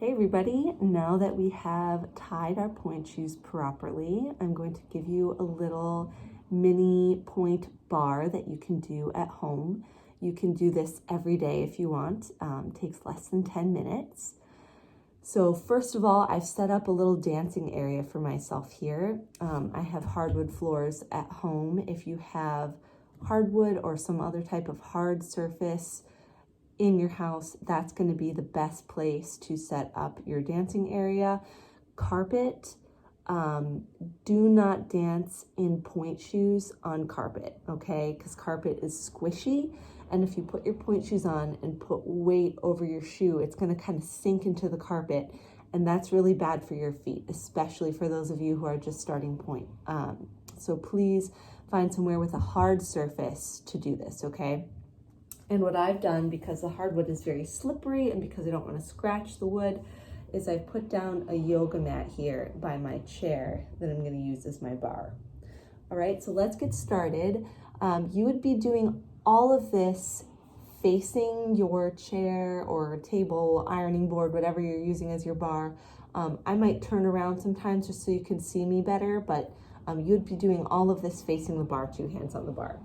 Hey everybody, now that we have tied our pointe shoes properly, I'm going to give you a little mini pointe bar that you can do at home. You can do this every day if you want. Takes less than 10 minutes. So first of all, I've set up a little dancing area for myself here. I have hardwood floors at home. If you have hardwood or some other type of hard surface in your house, that's going to be the best place to set up your dancing area. Carpet, do not dance in pointe shoes on carpet, okay? Because carpet is squishy, and if you put your pointe shoes on and put weight over your shoe, it's going to kind of sink into the carpet, and that's really bad for your feet, especially for those of you who are just starting pointe. So please find somewhere with a hard surface to do this, okay? And what I've done, because the hardwood is very slippery and because I don't want to scratch the wood, is I've put down a yoga mat here by my chair that I'm going to use as my bar. All right, so let's get started. You would be doing all of this facing your chair or table, ironing board, whatever you're using as your bar. I might turn around sometimes just so you can see me better, but you'd be doing all of this facing the bar, 2 hands on the bar.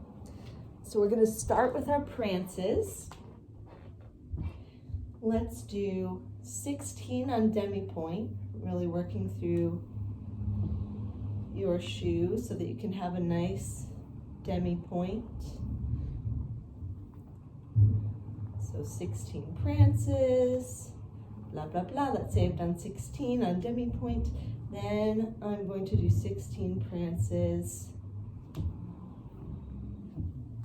So we're going to start with our prances. Let's do 16 on demi-pointe, really working through your shoe so that you can have a nice demi-pointe. So 16 prances, blah, blah, blah. Let's say I've done 16 on demi-pointe. Then I'm going to do 16 prances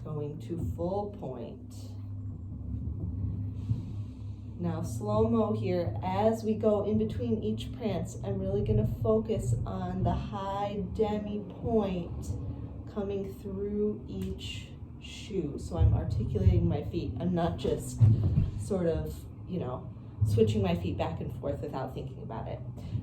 going to full pointe. Now slow-mo here, as we go in between each prance, I'm really going to focus on the high demi-pointe coming through each shoe. So I'm articulating my feet. I'm not just sort of, switching my feet back and forth without thinking about it.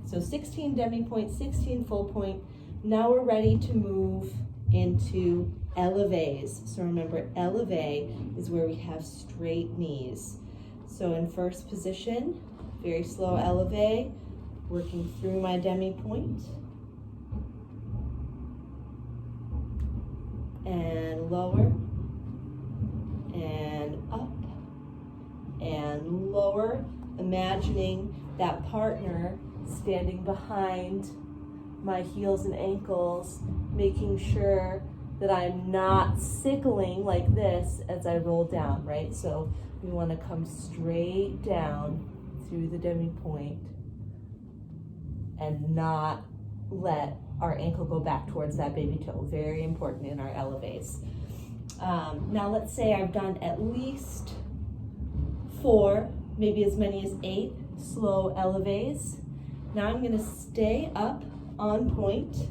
So 16 demi-pointe, 16 full pointe. Now we're ready to move into eleves. So remember, eleve is where we have straight knees. So in first position, very slow eleve, working through my demi-pointe. And lower, and up, and lower. Imagining that partner standing behind my heels and ankles, making sure that I'm not sickling like this as I roll down, right? So we want to come straight down through the demi-pointe and not let our ankle go back towards that baby toe. Very important in our eleves. Now let's say I've done at least 4, maybe as many as 8 slow eleves. Now I'm going to stay up on pointe.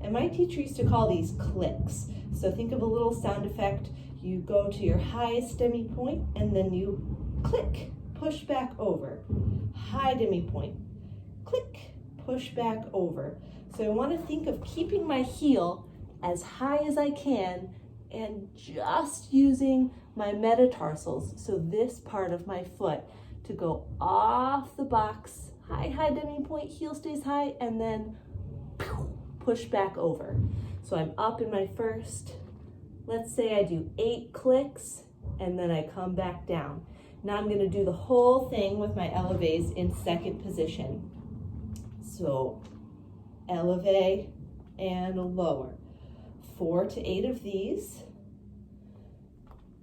And my teacher used to call these clicks. So think of a little sound effect. You go to your highest demi-pointe and then you click, push back over. High demi-pointe, click, push back over. So I want to think of keeping my heel as high as I can and just using my metatarsals, so this part of my foot, to go off the box, high demi-pointe, heel stays high, and then push back over. So I'm up in my first, let's say I do 8 clicks, and then I come back down. Now I'm going to do the whole thing with my eleves in second position. So eleve and lower. 4 to 8 of these.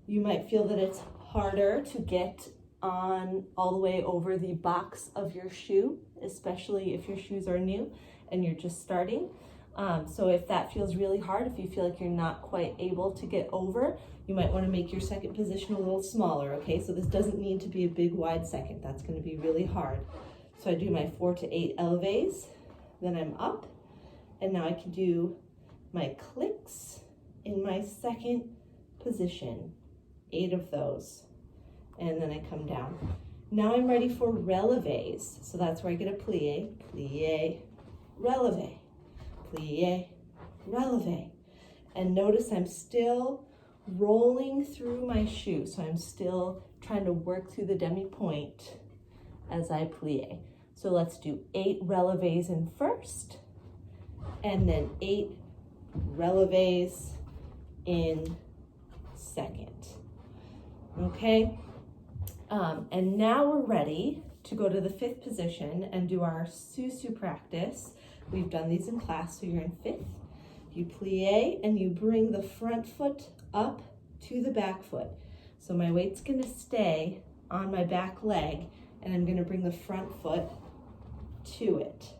You might feel that it's harder to get on all the way over the box of your shoe, especially if your shoes are new and you're just starting. So if that feels really hard, if you feel like you're not quite able to get over, you might want to make your second position a little smaller, okay? So this doesn't need to be a big wide second. That's going to be really hard. So I do my 4 to 8 eleves, then I'm up, and now I can do my clicks in my second position, 8 of those, and then I come down. Now I'm ready for releves. So that's where I get a plie, plie, releve, plie, releve. And notice I'm still rolling through my shoe. So I'm still trying to work through the demi-pointe as I plie. So let's do 8 releves in first, and then 8 releves in second. Okay, and now we're ready to go to the 5th position and do our sous-sus practice. We've done these in class, so you're in 5th. You plie and you bring the front foot up to the back foot. So my weight's gonna stay on my back leg, and I'm gonna bring the front foot to it.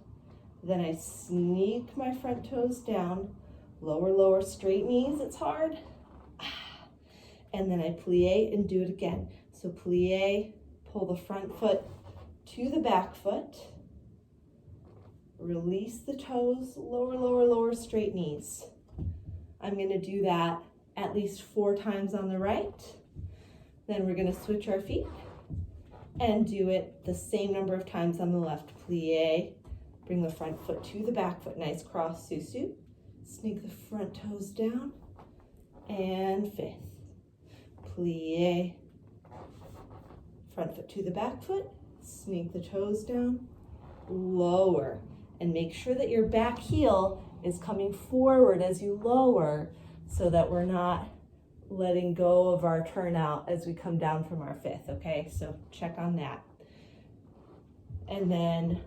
Then I sneak my front toes down, lower, straight knees, it's hard. And then I plie and do it again. So plie, pull the front foot to the back foot, release the toes, lower, straight knees. I'm gonna do that at least 4 times on the right. Then we're gonna switch our feet and do it the same number of times on the left. Plie, bring the front foot to the back foot, nice cross sous-sus. Sneak the front toes down, and 5th. Plie, front foot to the back foot, sneak the toes down, lower, and make sure that your back heel is coming forward as you lower so that we're not letting go of our turnout as we come down from our 5th, okay? So check on that. And then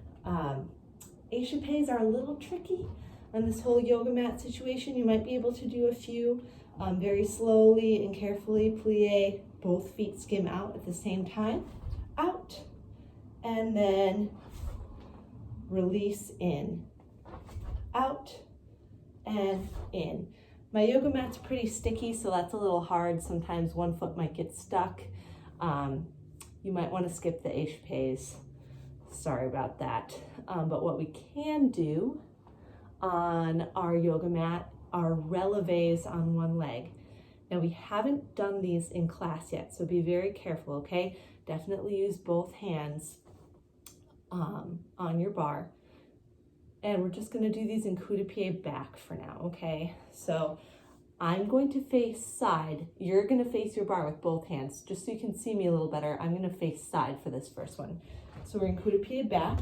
échappés are a little tricky on this whole yoga mat situation. You might be able to do a few very slowly and carefully. Plie, both feet skim out at the same time, out, and then release in, out, and in. My yoga mat's pretty sticky, so that's a little hard. Sometimes one foot might get stuck. You might want to skip the échappés. Sorry about that. But what we can do on our yoga mat are releves on one leg. Now we haven't done these in class yet, so be very careful, okay? Definitely use both hands on your bar. And we're just gonna do these in coup de pied back for now, okay? So I'm going to face side. You're gonna face your bar with both hands. Just so you can see me a little better, I'm gonna face side for this first one. So we're in coup de pied back.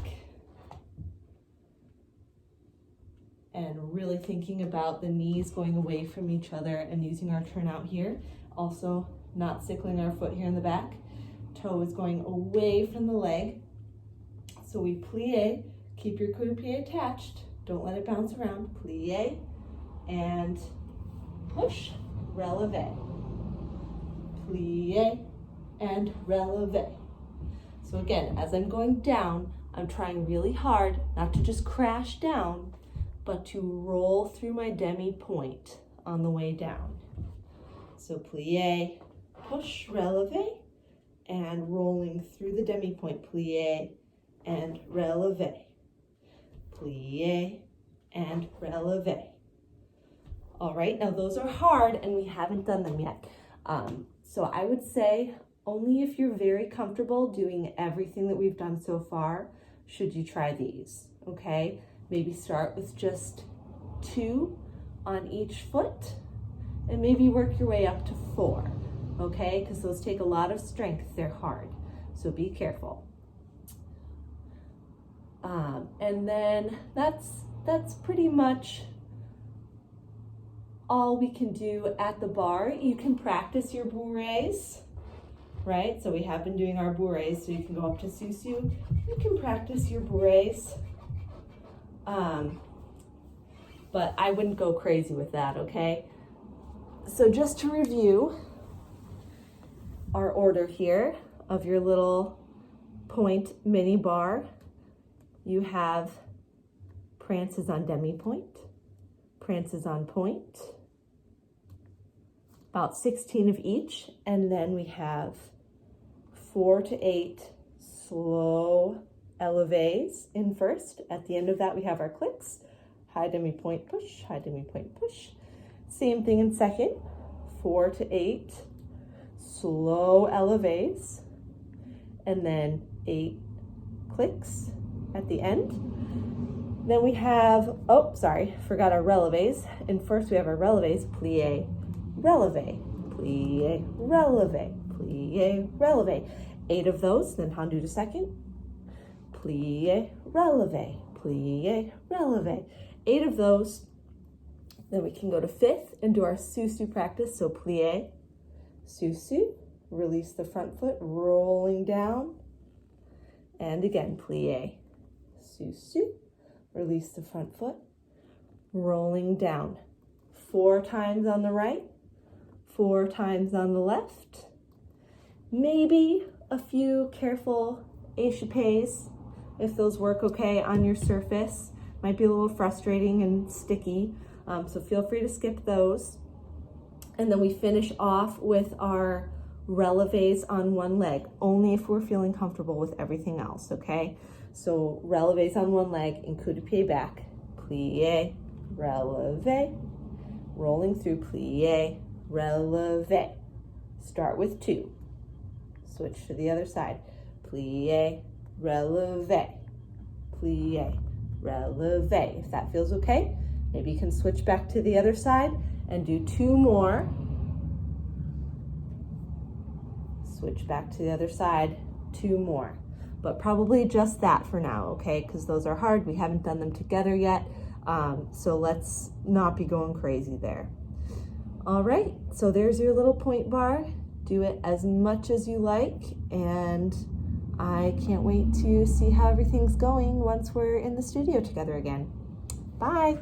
And really thinking about the knees going away from each other and using our turnout here. Also not sickling our foot here in the back. Toe is going away from the leg. So we plie, keep your coup de pied attached. Don't let it bounce around. Plie and push, releve. Plie and releve. So again, as I'm going down, I'm trying really hard not to just crash down, but to roll through my demi-point on the way down. So plie, push, releve, and rolling through the demi-point, plie and releve, plie and releve. All right, now those are hard and we haven't done them yet. So I would say only if you're very comfortable doing everything that we've done so far should you try these, okay? Maybe start with just 2 on each foot and maybe work your way up to 4, okay? Because those take a lot of strength, they're hard, so be careful. And then that's pretty much all we can do at the bar. You can practice your bourrées, right? So we have been doing our bourrées, so you can go up to sous-sus. You can practice your bourrées. But I wouldn't go crazy with that, okay? So just to review our order here of your little point mini bar, you have prances on demi-point, prances on point, about 16 of each, and then we have 4 to 8 slow eleves in first. At the end of that, we have our clicks, high demi-point push, high demi-point push. Same thing in second, 4 to 8 slow eleves, and then 8 clicks at the end. Then we have, forgot our releves. In first, we have our releves, plie, releve, plie, releve, plie, releve. 8 of those, then tendu to second, plie, releve, plie, releve. 8 of those. Then we can go to 5th and do our sous-sus practice. So plie, sous-sus, release the front foot, rolling down. And again, plie, sous-sus, release the front foot, rolling down. 4 times on the right, 4 times on the left. Maybe a few careful échappés, if those work okay on your surface. Might be a little frustrating and sticky, so feel free to skip those. And then we finish off with our releves on one leg, only if we're feeling comfortable with everything else, okay? So releves on one leg and coup de pied back, plie, releve, rolling through, plie, releve. Start with 2. Switch to the other side, plie, releve, plie, releve. If that feels okay, maybe you can switch back to the other side and do 2 more. Switch back to the other side, 2 more. But probably just that for now, okay? Because those are hard. We haven't done them together yet. So let's not be going crazy there. All right, so there's your little pointe barre. Do it as much as you like, and I can't wait to see how everything's going once we're in the studio together again. Bye.